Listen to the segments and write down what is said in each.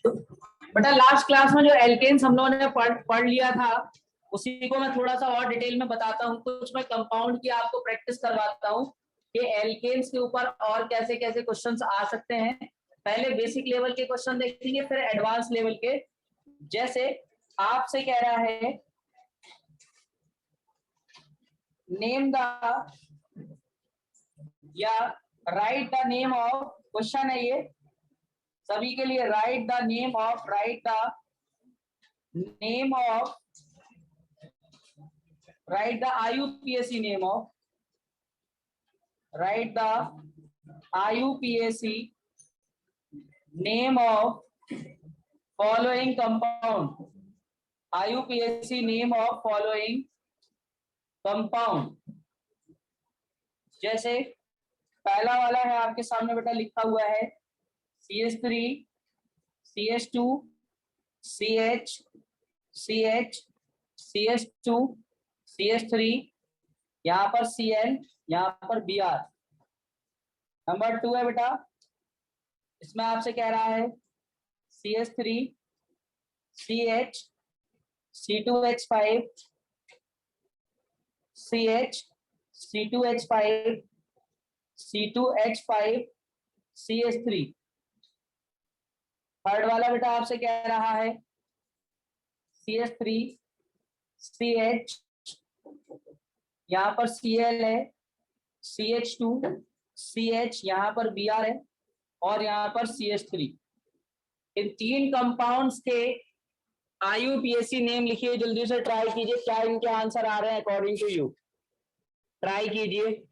बेटा last class में जो एल्केन्स हम लोगों ने पढ़ लिया था, उसी को मैं थोड़ा सा और डिटेल में बताता हूँ। कुछ मैं कंपाउंड की आपको प्रैक्टिस करवाता हूँ कि एल्केन्स के ऊपर और कैसे कैसे क्वेश्चंस आ सकते हैं। पहले बेसिक लेवल के क्वेश्चन देखेंगे, फिर एडवांस लेवल के। जैसे आपसे कह रहा है नेम द या right the name of, question है ये सभी के लिए, right the name of write the IUPAC name of, write the IUPAC name of following compound, IUPAC name of following compound। जैसे पहला वाला है आपके सामने बेटा लिखा हुआ है CH3 CH2 CH CH CH2 CH3, यहाँ पर Cl, यहाँ पर Br। नंबर 2 है बेटा, इसमें आपसे कह रहा है CH3 CH C2H5 CH C2H5 C2H5 CH3। Third वाला बेटा आपसे कह रहा है CH3 CH, यहाँ पर Cl है, CH2 CH, यहाँ पर Br है और यहाँ पर CH3। इन तीन कंपाउंड्स के IUPAC नेम लिखिए, जल्दी से ट्राई कीजिए क्या इनके आंसर आ रहे हैं अकॉर्डिंग टू यू, ट्राई कीजिए।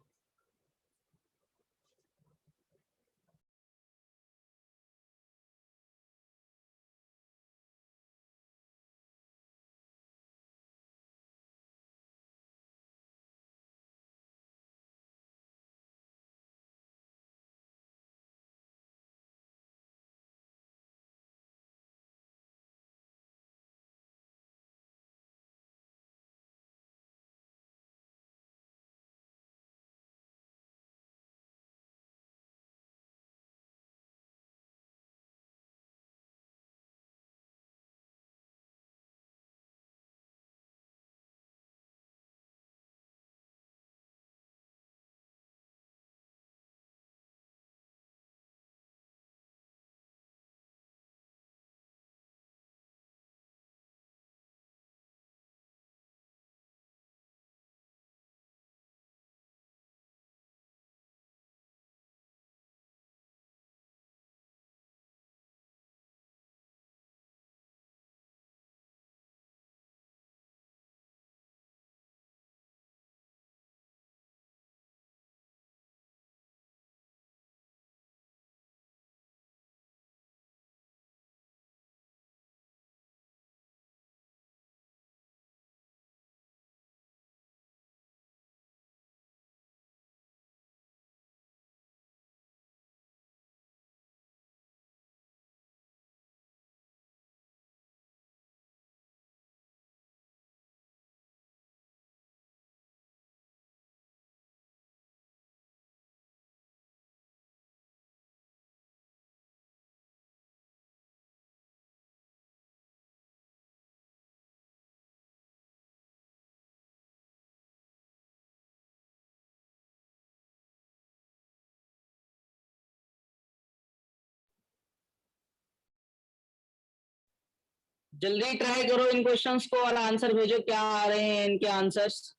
जल्दी ट्राई करो इन क्वेश्चंस को और आंसर भेजो, क्या आ रहे हैं इनके आंसर्स।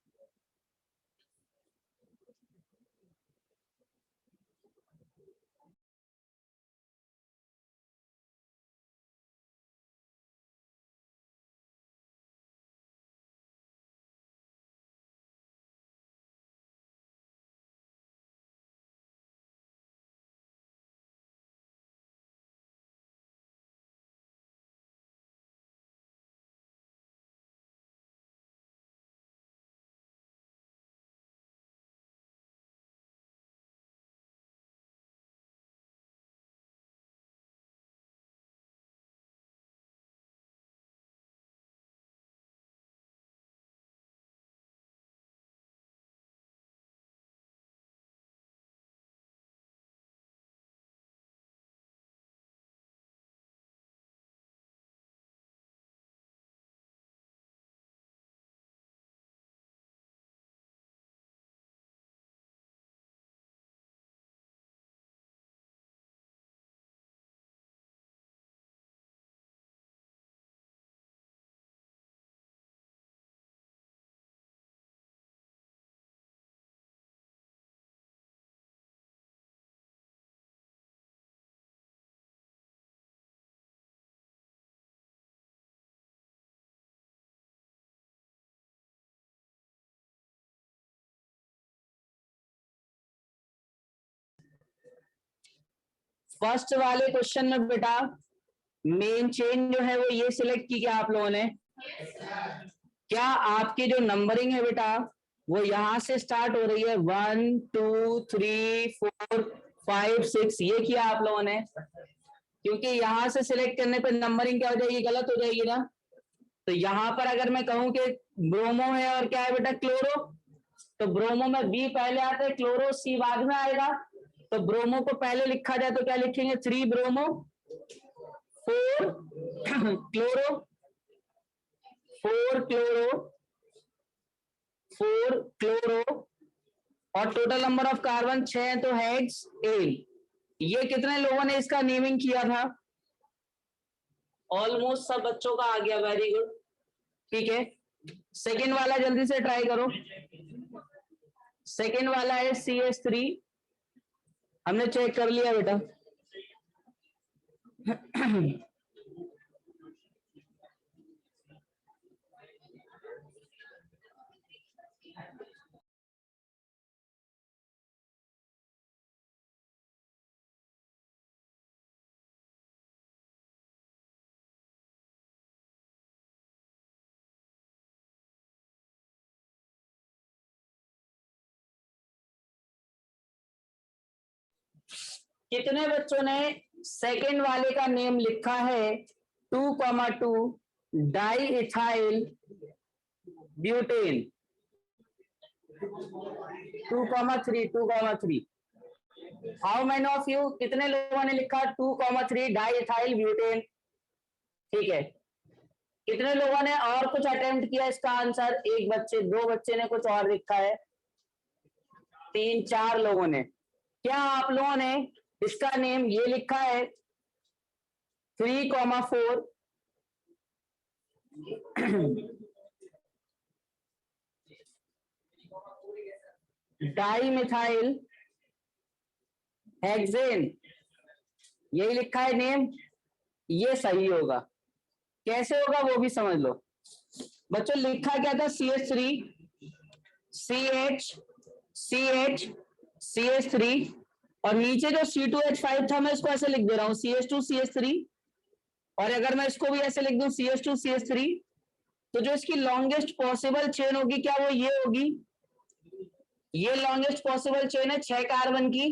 फर्स्ट वाले क्वेश्चन में बेटा मेन चेन जो है वो ये सिलेक्ट की क्या आप लोगों ने? क्या आपकी जो नंबरिंग है बेटा वो यहां से स्टार्ट हो रही है 1 2 3 4 5 6, ये किया आप लोगों ने? क्योंकि यहां से सिलेक्ट करने पर नंबरिंग क्या हो जाएगी, गलत हो जाएगी ना। तो यहां पर अगर मैं कहूं कि ब्रोमो है और क्या है बेटा क्लोरो, तो ब्रोमो में बी पहले आता है, क्लोरो सी बाद में आएगा। तो ब्रोमो को पहले लिखा जाए तो क्या लिखेंगे, 3 ब्रोमो 4 क्लोरो 4 क्लोरो 4 क्लोरो और टोटल नंबर ऑफ कार्बन 6 तो हेक्स एल। ये कितने लोगों ने इसका नेमिंग किया था? ऑलमोस्ट सब बच्चों का आ गया, वेरी गुड। ठीक है, सेकेंड वाला जल्दी से ट्राई करो। सेकेंड वाला है CH3, हमने चेक कर लिया बेटा। कितने बच्चों ने सेकेंड वाले का नेम लिखा है 2,2 di ethyl butane? 2,3 how many of you, कितने लोगों ने लिखा 2,3 डाई इथाइल ब्यूटेन? ठीक है, कितने लोगों ने और कुछ अटेम्प्ट किया इसका आंसर? एक बच्चे, दो बच्चे ने कुछ और लिखा है, 3 4 लोगों ने। क्या आप लोगों ने इसका नेम ये लिखा है 3,4 डाई मिथाइल हेक्सेन, यही लिखा है नेम? ये सही होगा। कैसे होगा वो भी समझ लो बच्चों। लिखा क्या था, CH3 CH CH CH3 और नीचे जो C2H5 था मैं इसको ऐसे लिख दे रहा हूं CH2 CH3। और अगर मैं इसको भी ऐसे लिख दूं CH2 CH3, तो जो इसकी लॉन्गेस्ट पॉसिबल चेन होगी क्या वो ये होगी? ये लॉन्गेस्ट पॉसिबल चेन है 6 कार्बन की।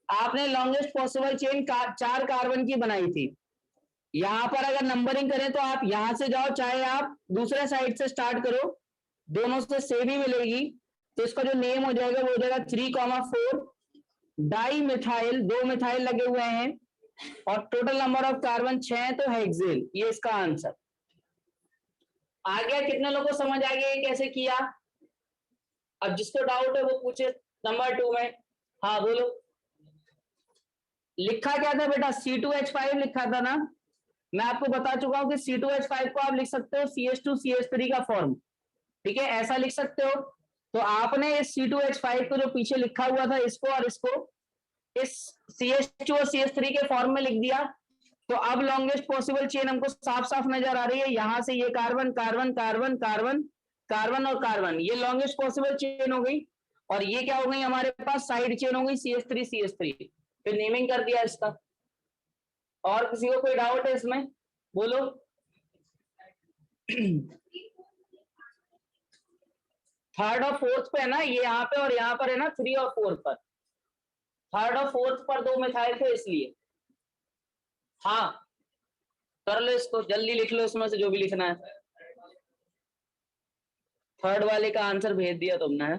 आपने लॉन्गेस्ट पॉसिबल चेन 4 कार्बन की बनाई थी। यहां पर अगर नंबरिंग करें तो आप यहां से जाओ, चाहे आप दूसरे साइड से स्टार्ट करो, दोनों से सेम ही मिलेगी। तो इसका जो नेम हो जाएगा वो हो जाएगा 3,4 डाई मिथाइल, 2 मिथाइल लगे हुए हैं और टोटल नंबर ऑफ कार्बन 6 तो हेक्सेन, ये इसका आंसर आ गया। कितने लोगों को समझ आ गया कैसे किया? अब जिसको डाउट है वो पूछे नंबर 2 में। हाँ बोलो, लिखा क्या था बेटा? C2H5 लिखा था ना। मैं आपको बता चुका हूं कि C2H5 को आप लिख सकते हो CH2 CH3 का फॉर्म। ठीक है, ऐसा लिख सकते हो। तो आपने इस C2H5 को जो पीछे लिखा हुआ था इसको और इसको इस CH2 और CH3 के फॉर्म में लिख दिया। तो अब लॉन्गेस्ट पॉसिबल चेन हमको साफ साफ नजर आ रही है। यहां से ये carbon carbon carbon carbon carbon और कार्बन, ये लॉन्गेस्ट पॉसिबल चेन हो गई। और ये क्या हो गई हमारे पास, साइड चेन हो गई CH3 CH3। फिर नेमिंग कर दिया इसका। और किसी को कोई डाउट है इसमें? बोलो। थर्ड और फोर्थ पे है ना, ये यहाँ पे और यहाँ पर है ना 3 और 4 पर। थर्ड और फोर्थ पर 2 मिथाइल थे इसलिए। हाँ कर लो इसको, जल्दी लिख लो इसमें से जो भी लिखना है। थर्ड वाले का आंसर भेज दिया तुमने।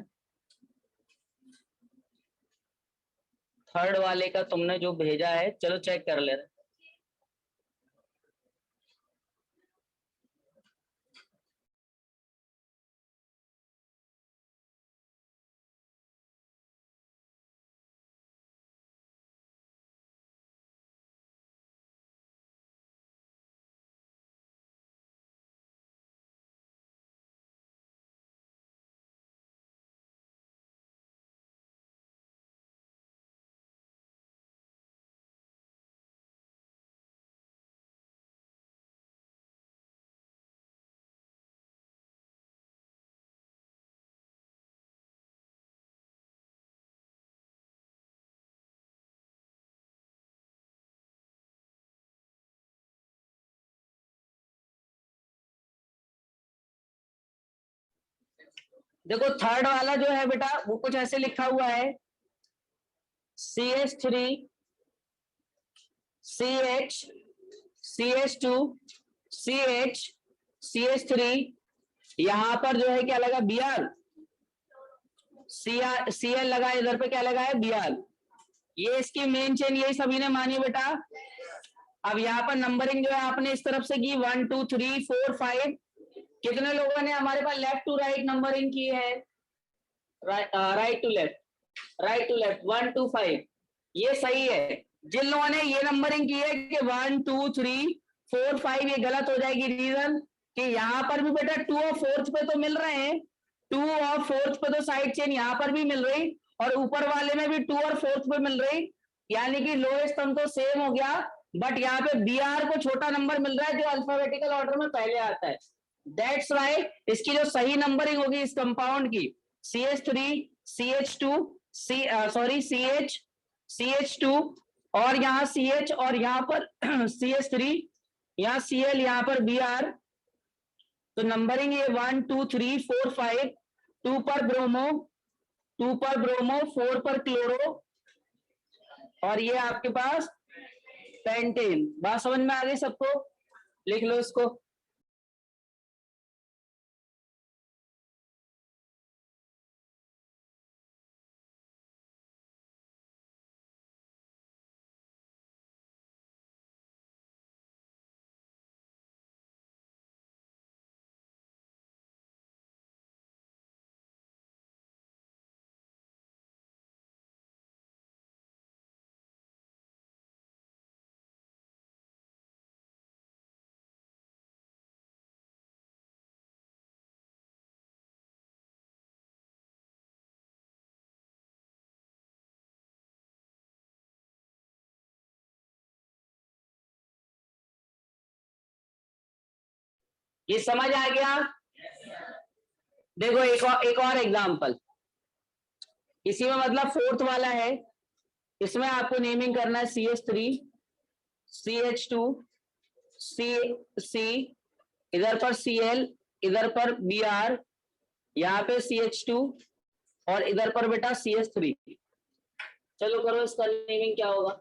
थर्ड वाले का तुमने जो भेजा है, चलो चेक कर ले। देखो थर्ड वाला जो है बेटा वो कुछ ऐसे लिखा हुआ है, CH3 CH CH2 CH CH3, यहां पर जो है क्या लगा Br, Cl लगा, इधर पे क्या लगा है Br। ये इसकी मेन चेन, यही सभी ने मानी बेटा। अब यहाँ पर नंबरिंग जो है आपने इस तरफ से की 1 2 3 4 5। कितने लोगों ने हमारे पास लेफ्ट टू राइट नंबरिंग की है? Right to left, right to left 1 2 5, ये सही है। जिन लोगों ने ये नंबरिंग की है कि 1 2 3 4 5, ये गलत हो जाएगी। रीजन कि यहाँ पर भी बेटा 2 और 4th पे तो मिल रहे हैं, 2 और 4th पे तो साइड चेन यहाँ पर भी मिल रही, और ऊपर वाले में भी 2 और 4th पे मिल रही, यानी कि लोएस्ट टर्म तो सेम हो गया। बट यहाँ पे Br को छोटा नंबर मिल रहा है जो अल्फाबेटिकल ऑर्डर में पहले आता है। दैट्स वाई इसकी जो सही नंबरिंग होगी इस कंपाउंड की CH3 CH2 CH2 और यहाँ CH और यहाँ पर CH3, यहाँ Cl, यहाँ पर Br। तो नंबरिंग ये 1 2 3 4 5, 2 पर ब्रोमो, 2 पर ब्रोमो, 4 पर क्लोरो, और ये आपके पास पेंटेन। बात समझ में आ गई सबको? लिख लो इसको। ये समझ आ गया? देखो एक और एग्जांपल, इसी में मतलब फोर्थ वाला है, इसमें आपको नेमिंग करना है CH3 CH2 C, इधर पर Cl, इधर पर Br, यहाँ पे CH2 और इधर पर बेटा CH3। चलो करो इसका नेमिंग क्या होगा।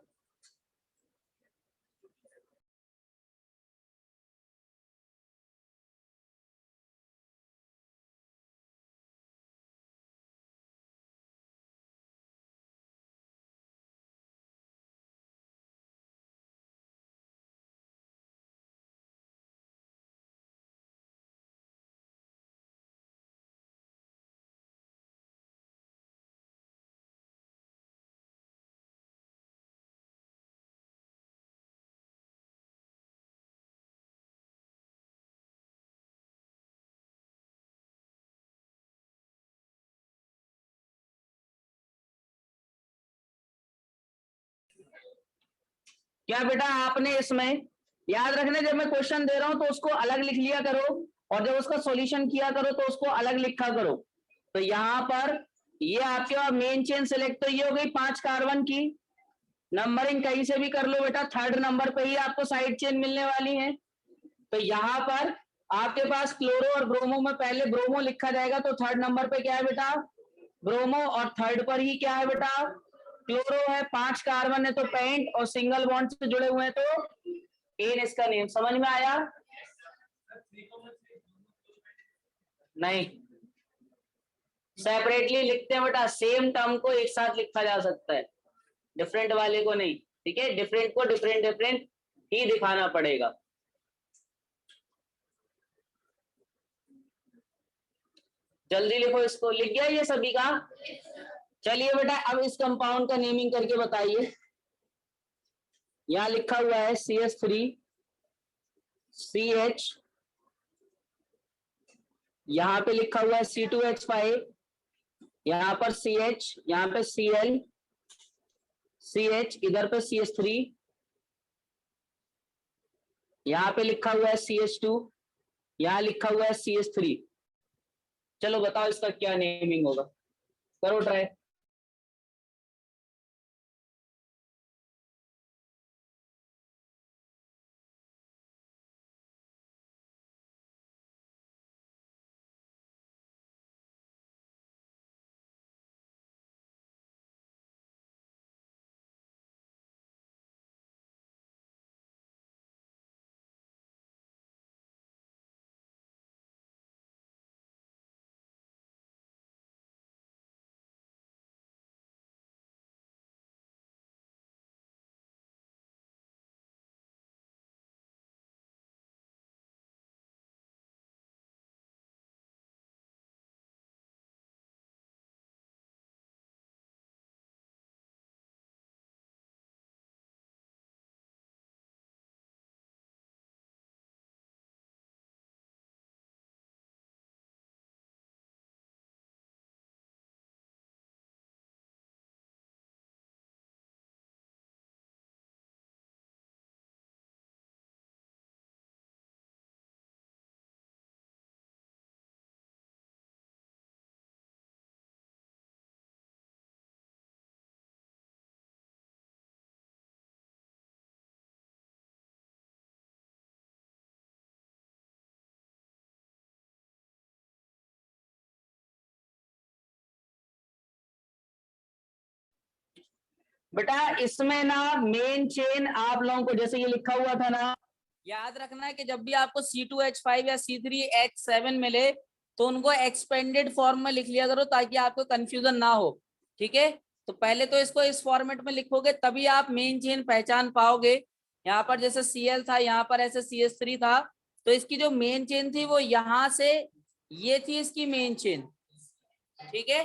क्या बेटा आपने इसमें याद रखना, जब मैं क्वेश्चन दे रहा हूं तो उसको अलग लिख लिया करो, और जब उसका सॉल्यूशन किया करो तो उसको अलग लिखा करो। तो यहाँ पर ये आपके पास मेन चेन सिलेक्ट, तो ये हो गई 5 कार्बन की। नंबरिंग कहीं से भी कर लो बेटा, थर्ड नंबर पे ही आपको साइड चेन मिलने वाली है। तो यहाँ पर आपके पास क्लोरो और ब्रोमो में पहले ब्रोमो लिखा जाएगा, तो थर्ड नंबर पे क्या है बेटा ब्रोमो, और थर्ड पर ही क्या है बेटा क्लोरो है। 5 कार्बन है तो पेंट, और सिंगल बॉन्ड से जुड़े हुए हैं तो एन इसका नेम। समझ में आया? नहीं, सेपरेटली लिखते हैं बेटा, सेम टर्म को एक साथ लिखा जा सकता है, डिफरेंट वाले को नहीं। ठीक है, डिफरेंट को डिफरेंट डिफरेंट ही दिखाना पड़ेगा। जल्दी लिखो इसको। लिख गया ये सभी का? चलिए बेटा अब इस कंपाउंड का नेमिंग करके बताइए। यहाँ लिखा हुआ है CH3 CH, यहाँ पे लिखा हुआ है C2H5, यहाँ पर CH, यहाँ पे Cl CH, इधर पे CH3, यहाँ पे लिखा हुआ है CH2, यहाँ लिखा हुआ है CH3। चलो बताओ इसका क्या नेमिंग होगा, करो ट्राई। बेटा इसमें ना मेन चेन आप लोगों को जैसे ये लिखा हुआ था ना, याद रखना है कि जब भी आपको C2H5 या C3H7 मिले तो उनको एक्सपेंडेड फॉर्म में लिख लिया करो ताकि आपको कंफ्यूजन ना हो। ठीक है, तो पहले तो इसको इस फॉर्मेट में लिखोगे तभी आप मेन चेन पहचान पाओगे। यहाँ पर जैसे Cl था, यहाँ पर ऐसे CH3 था, तो इसकी जो मेन चेन थी वो यहाँ से ये थी इसकी मेन चेन। ठीक है,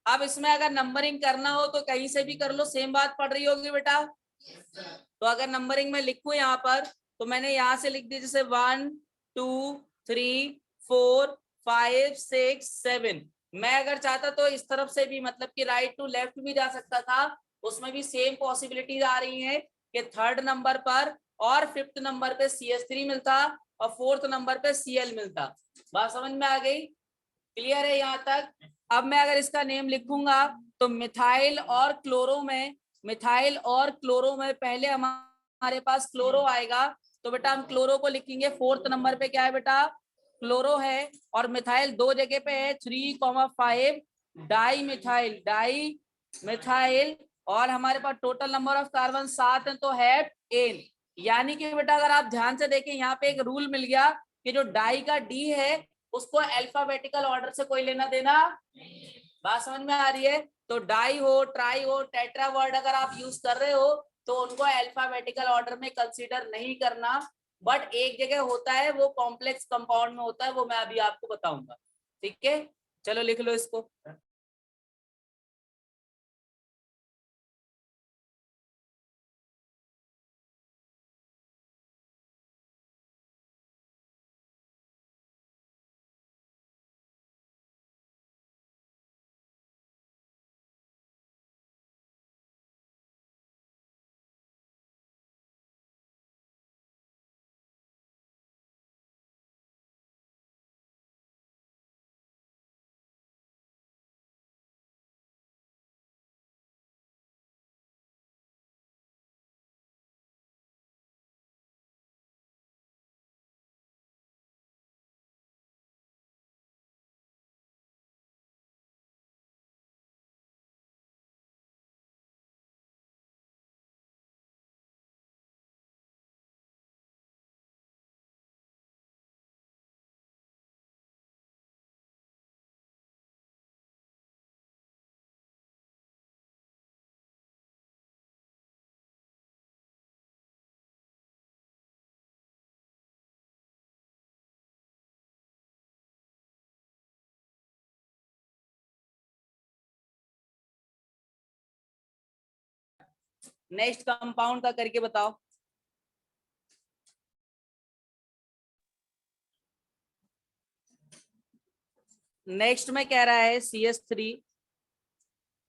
अब इसमें अगर नंबरिंग करना हो तो कहीं से भी कर लो, सेम बात पड़ रही होगी बेटा। तो अगर नंबरिंग में लिखूं यहाँ पर तो मैंने यहाँ से लिख दिया जैसे 1 2 3 4 5 6 7। मैं अगर चाहता तो इस तरफ से भी मतलब कि राइट टू लेफ्ट भी जा सकता था, उसमें भी सेम पॉसिबिलिटीज आ रही है कि थर्ड नंबर पर और फिफ्थ नंबर पे CH3 मिलता और फोर्थ नंबर पे Cl मिलता। बात समझ में आ गई? क्लियर है यहाँ तक? अब मैं अगर इसका नेम लिखूंगा तो मिथाइल और क्लोरो में पहले हमारे पास क्लोरो आएगा, तो बेटा हम क्लोरो को लिखेंगे फोर्थ नंबर पे क्या है बेटा, क्लोरो है। और मिथाइल दो जगह पे है 3,5 डाई मिथाइल और हमारे पास टोटल नंबर ऑफ कार्बन 7 है तो है एन। यानी कि बेटा अगर आप ध्यान से देखें यहाँ पे एक रूल मिल गया कि जो डाई का डी है उसको अल्फाबेटिकल ऑर्डर से कोई लेना देना। बात समझ में आ रही है? तो डाई हो, ट्राई हो, टेट्रा वर्ड अगर आप यूज कर रहे हो तो उनको अल्फाबेटिकल ऑर्डर में कंसीडर नहीं करना, बट एक जगह होता है वो कॉम्प्लेक्स कंपाउंड में होता है, वो मैं अभी आपको बताऊंगा। ठीक है, चलो लिख लो इसको। नेक्स्ट कंपाउंड का करके बताओ। नेक्स्ट में कह रहा है CH3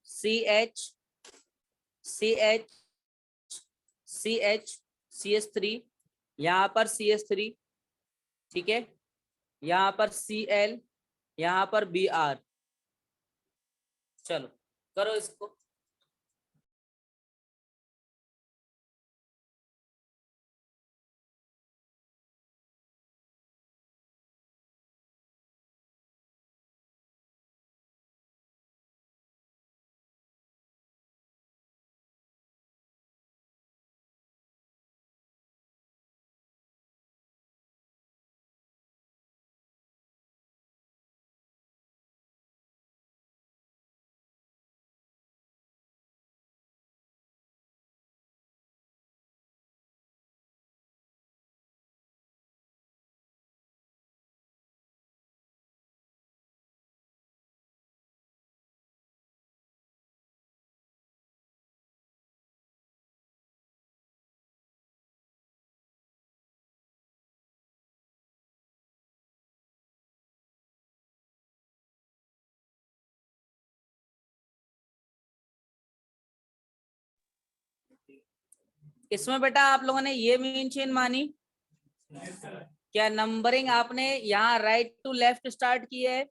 CH CH CH CH3, यहाँ पर CH3, ठीक है, यहाँ पर Cl, यहाँ पर Br। चलो करो इसको। इसमें बेटा आप लोगों ने ये मेन चेन मानी क्या? नंबरिंग आपने यहाँ राइट टू लेफ्ट स्टार्ट की है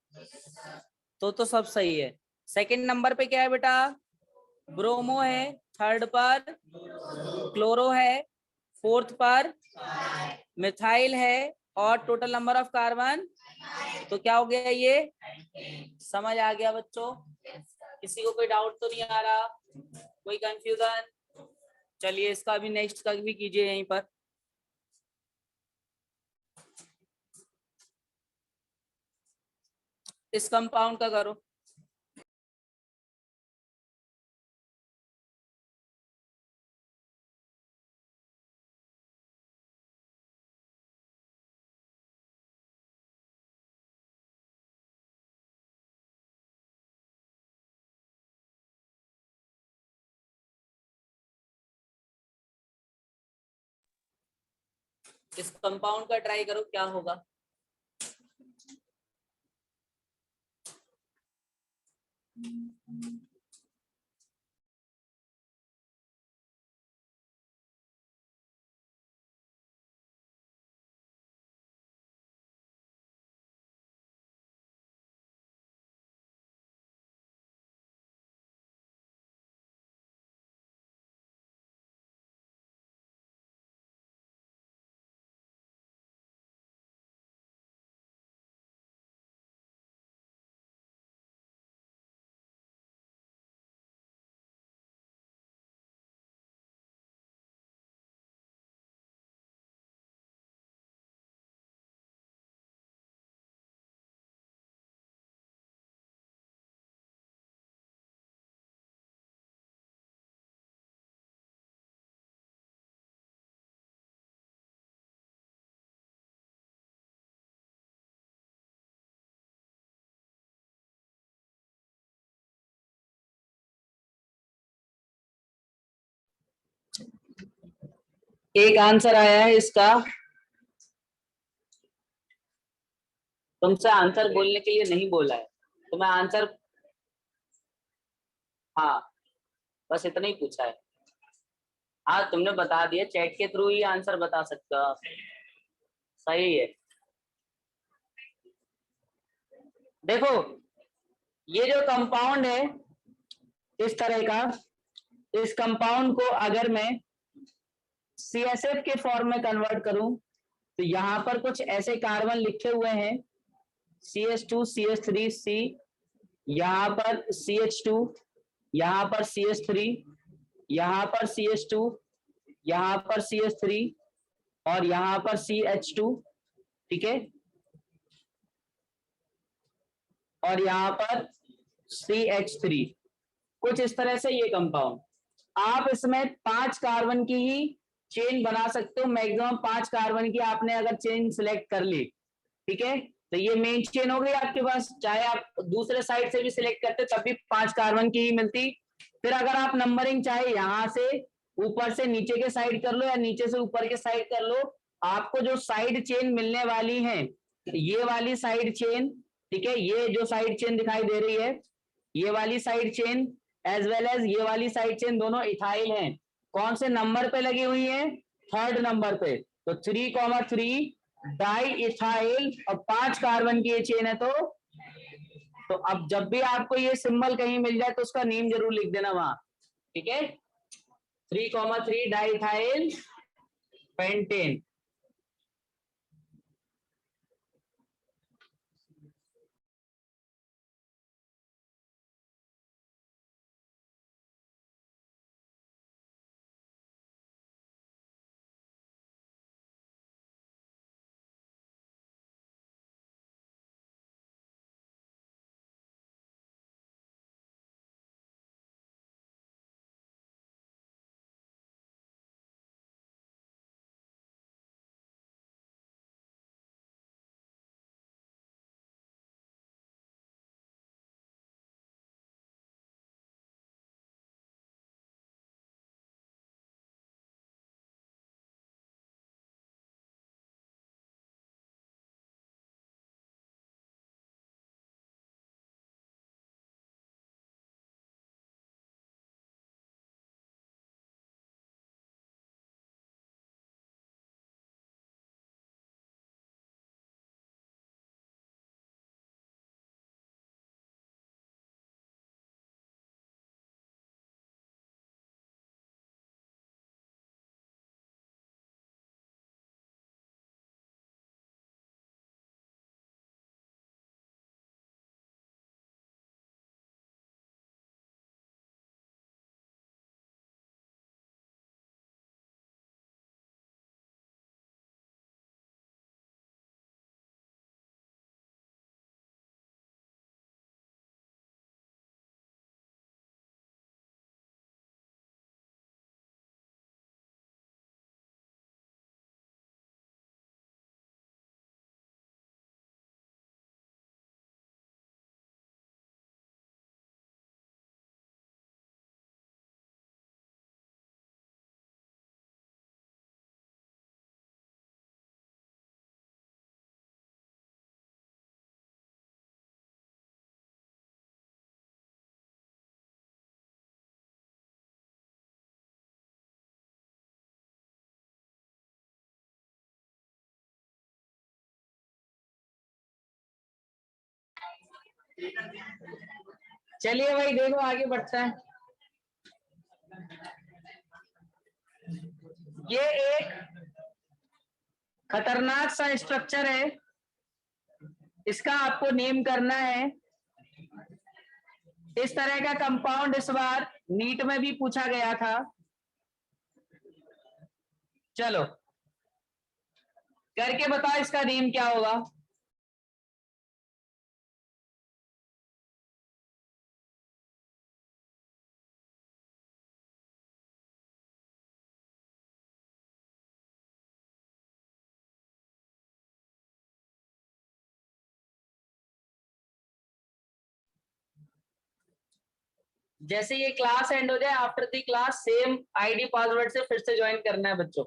तो सब सही है। सेकंड नंबर पे क्या है बेटा? ब्रोमो है, थर्ड पर क्लोरो है, फोर्थ पर मिथाइल है और टोटल नंबर ऑफ कार्बन तो क्या हो गया? ये समझ आ गया बच्चों? किसी को कोई डाउट तो नहीं आ रहा, कोई कंफ्यूजन? चलिए इसका भी नेक्स्ट का भी कीजिए यहीं पर। इस कंपाउंड का करो। इस कंपाउंड का ट्राई करो क्या होगा। एक आंसर आया है इसका, तुमसे आंसर बोलने के लिए नहीं बोला है, तो मैं आंसर, हाँ बस इतना ही पूछा है। हाँ तुमने बता दिया, चैट के थ्रू ही आंसर बता सकते हो आप। सही है। देखो ये जो कंपाउंड है इस तरह का, इस कंपाउंड को अगर मैं CSF के फॉर्म में कन्वर्ट करूं तो यहाँ पर कुछ ऐसे कार्बन लिखे हुए हैं, CH2 CH3 C, यहाँ पर CH2, यहाँ पर CH3, यहाँ पर CH2, यहाँ पर CH3 और यहाँ पर CH2, ठीक है, और यहाँ पर CH3, कुछ इस तरह से ये कंपाउंड। आप इसमें 5 कार्बन की ही चेन बना सकते हो, मैक्सिमम 5 कार्बन की आपने अगर चेन सिलेक्ट कर ली, ठीक है, तो ये मेन चेन हो गई आपके पास। चाहे आप दूसरे साइड से भी सिलेक्ट करते तब भी 5 कार्बन की ही मिलती। फिर अगर आप नंबरिंग चाहे यहां से ऊपर से नीचे के साइड कर लो या नीचे से ऊपर के साइड कर लो, आपको जो साइड चेन मिलने वाली है, ये वाली साइड चेन, ठीक है, ये जो साइड चेन दिखाई दे रही है, ये वाली side chain as well as ये वाली साइड चेन दोनों इथाइल हैं। कौन से नंबर पे लगी हुई है? 3rd नंबर पे। तो 3,3 डाई इथाइल और 5 कार्बन की ये चेन है। तो अब जब भी आपको ये सिंबल कहीं मिल जाए तो उसका नेम जरूर लिख देना वहां, ठीक है, 3,3 डाई इथाइल पेंटेन। चलिए भाई देखो आगे बढ़ता है। ये एक खतरनाक सा स्ट्रक्चर है, इसका आपको नेम करना है। इस तरह का कंपाउंड इस बार नीट में भी पूछा गया था। चलो करके बताओ इसका नेम क्या होगा। जैसे ये क्लास एंड हो जाए, after the class same ID password से फिर से ज्वाइन करना है बच्चों।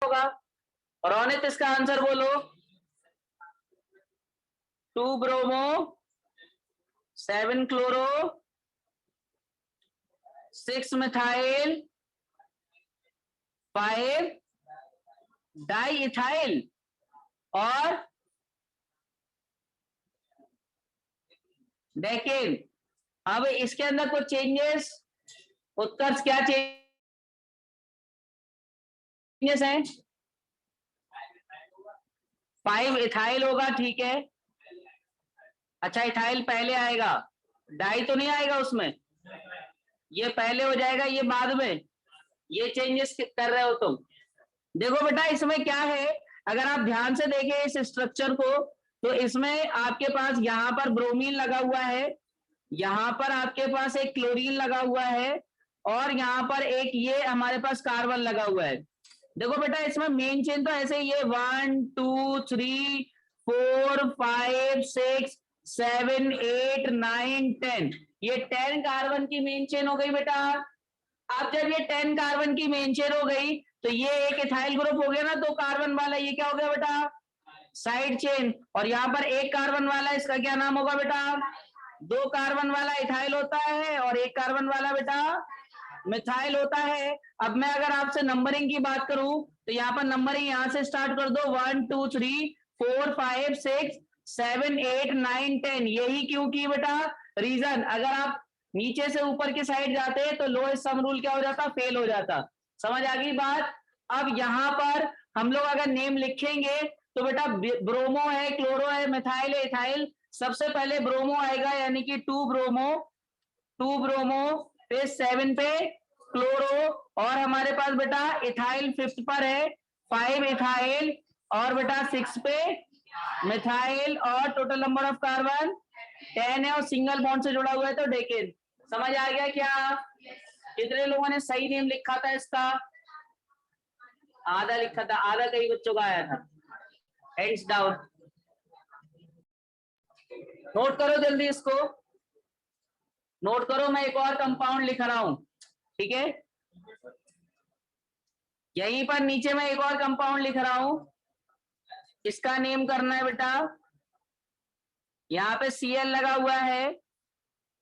होगा रोनित, इसका आंसर बोलो। 2 bromo 7 chloro 6 methyl 5 di ethyl और डेकेन। अब इसके अंदर कुछ चेंजेस, उत्कर्ष क्या चेंजेस हैं? 5 इथाइल होगा, ठीक है। अच्छा इथाइल पहले आएगा, डाई तो नहीं आएगा उसमें, ये पहले हो जाएगा ये बाद में। ये चेंजेस कर रहे हो तुम। देखो बेटा इसमें क्या है, अगर आप ध्यान से देखें इस स्ट्रक्चर को, तो इसमें आपके पास यहाँ पर ब्रोमीन लगा हुआ है, यहाँ पर आपके पास एक क्लोरीन लगा हुआ है और यहाँ पर एक ये हमारे पास कार्बन लगा हुआ है। देखो बेटा इसमें मेन चेन तो ऐसे ही है, 1 2 3 4 5 6 7 8 9 10, ये 10 कार्बन की मेन चेन हो गई बेटा। अब जब ये 10 कार्बन की मेन चेन हो गई तो ये एक इथाइल ग्रुप हो गया ना, 2 कार्बन वाला, ये क्या हो गया बेटा? Side chain. और यहाँ पर एक कार्बन वाला, इसका क्या नाम होगा बेटा? 2 कार्बन वाला इथाइल होता है और 1 कार्बन वाला बेटा मिथाइल होता है। अब मैं अगर आपसे नंबरिंग की बात करूं तो यहाँ पर नंबरिंग यहाँ से स्टार्ट कर दो, 1 2 3 4 5 6 7 8 9 10। यही क्यों की बेटा? रीजन, अगर आप नीचे से ऊपर की साइड जाते तो लोएस्ट सम रूल क्या हो जाता? फेल हो जाता। समझ आ गई बात? अब यहाँ पर हम लोग अगर नेम लिखेंगे तो बेटा ब्रोमो है, क्लोरो है, मिथाइल है, इथाइल, सबसे पहले ब्रोमो आएगा यानी कि 2 ब्रोमो, 2 ब्रोमो, फिर 7 पे क्लोरो और हमारे पास बेटा इथाइल 5th पर है, 5 इथाइल, और बेटा 6 पे मिथाइल और टोटल नंबर ऑफ कार्बन 10 है और सिंगल बॉन्ड से जुड़ा हुआ है तो डेकेन। समझ आ गया क्या? कितने लोगों ने सही नेम लिखा था इसका? आधा लिखा था, आधा कई बच्चों का आया था। Hands down. नोट करो जल्दी इसको, नोट करो। मैं एक और कंपाउंड लिख रहा हूं, ठीक है? यहीं पर नीचे मैं एक और कंपाउंड लिख रहा हूं, इसका नेम करना है बेटा। यहाँ पे Cl लगा हुआ है,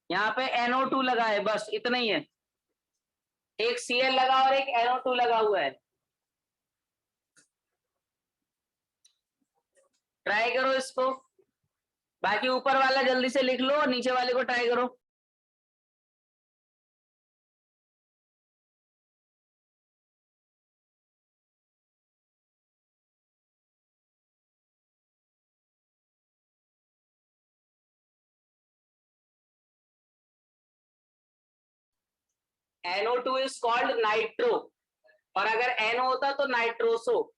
यहाँ पे NO2 लगा है, बस इतना ही है। एक Cl लगा और एक NO2 लगा हुआ है। ट्राई करो इसको, बाकी ऊपर वाला जल्दी से लिख लो और नीचे वाले को ट्राई करो। NO2 इज कॉल्ड नाइट्रो, और अगर NO होता तो नाइट्रोसो।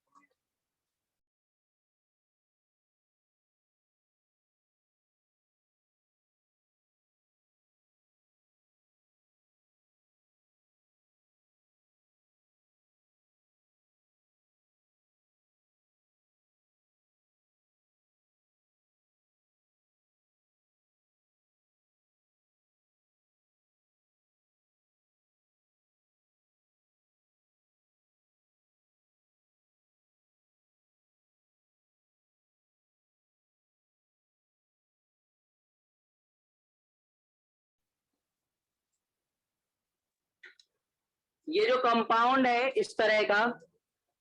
ये जो कंपाउंड है इस तरह का,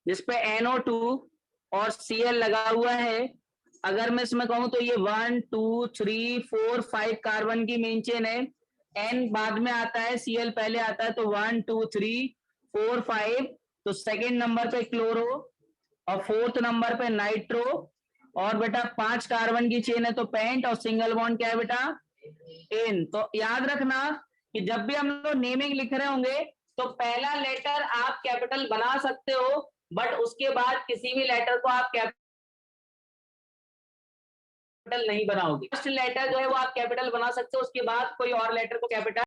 जिसपे NO2 और Cl लगा हुआ है, अगर मैं इसमें कहूं तो ये 1 2 3 4 5 कार्बन की मेन चेन है। N बाद में आता है, Cl पहले आता है, तो 1 2 3 4 5, तो सेकेंड नंबर पे क्लोरो और फोर्थ नंबर पे नाइट्रो, और बेटा 5 कार्बन की चेन है तो पेंट, और सिंगल बॉन्ड क्या है बेटा? एन। तो याद रखना कि जब भी हम लोग नेमिंग लिख रहे होंगे तो पहला लेटर आप कैपिटल बना सकते हो, बट उसके बाद किसी भी लेटर को आप कैपिटल नहीं बनाओगे। फर्स्ट लेटर जो है वो आप कैपिटल बना सकते हो, उसके बाद कोई और लेटर को कैपिटल